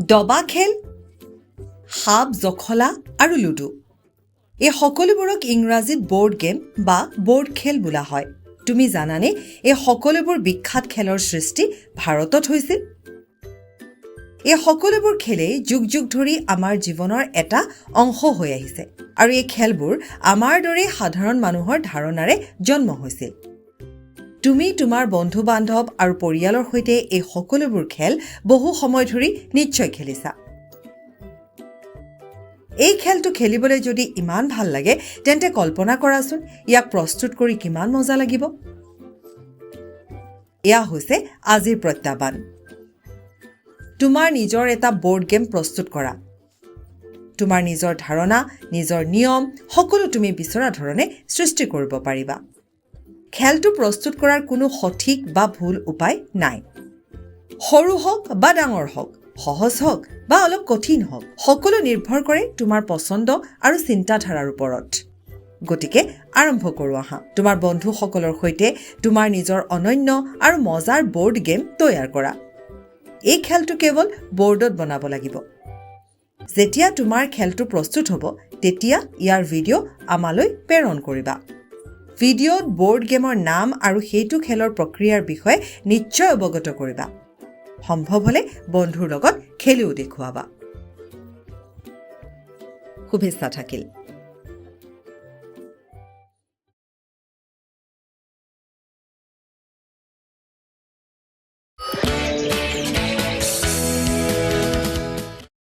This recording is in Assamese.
দবা খেল, সাপ জখলা আৰু লুডু এই সকলোবোৰক ইংৰাজীত বোৰ্ড গেম বা বোৰ্ড খেল বোলা হয়। তুমি জানানে এই সকলোবোৰ বিখ্যাত খেলৰ সৃষ্টি ভাৰতত হৈছিল? এই সকলোবোৰ খেলেই যুগ যুগ ধৰি আমাৰ জীৱনৰ এটা অংশ হৈ আহিছে আৰু এই খেলবোৰ আমাৰ দৰে সাধাৰণ মানুহৰ ধাৰণাৰে জন্ম হৈছিল। তুমি তোমাৰ বন্ধু-বান্ধৱ আৰু পৰিয়ালৰ সৈতে এই সকলোবোৰ খেল বহু সময় ধৰি নিশ্চয় খেলিছা। এই খেলটো খেলিবলৈ যদি ইমান ভাল লাগে তেন্তে কল্পনা কৰাচোন ইয়াক প্ৰস্তুত কৰি কিমান মজা লাগিব। এয়া হৈছে আজিৰ প্ৰত্যাহ্বান। তোমাৰ নিজৰ এটা বোৰ্ড গেম প্ৰস্তুত কৰা। তোমাৰ নিজৰ ধাৰণা, নিজৰ নিয়ম সকলো তুমি বিচৰা ধৰণে সৃষ্টি কৰিব পাৰিবা। খেলটো প্ৰস্তুত কৰাৰ কোনো সঠিক বা ভুল উপায় নাই। সৰু হওক বা ডাঙৰ হওক, সহজ হওক বা অলপ কঠিন হওক, সকলো নিৰ্ভৰ কৰে তোমাৰ পছন্দ আৰু চিন্তাধাৰাৰ ওপৰত। গতিকে আৰম্ভ কৰোঁ আহা। তোমাৰ বন্ধুসকলৰ সৈতে তোমাৰ নিজৰ অনন্য আৰু মজাৰ বোৰ্ড গেম তৈয়াৰ কৰা। এই খেলটো কেৱল বোৰ্ডত বনাব লাগিব। যেতিয়া তোমাৰ খেলটো প্ৰস্তুত হ'ব তেতিয়া ইয়াৰ ভিডিঅ' আমালৈ প্ৰেৰণ কৰিবা। ভিডিঅ'ত বোৰ্ড গেমৰ নাম আৰু সেইটো খেলৰ প্ৰক্ৰিয়াৰ বিষয়ে নিশ্চয় অৱগত কৰিবা। সম্ভৱ হ'লে বন্ধুৰ লগত খেলিও দেখুৱাবা। শুভেচ্ছা থাকিল।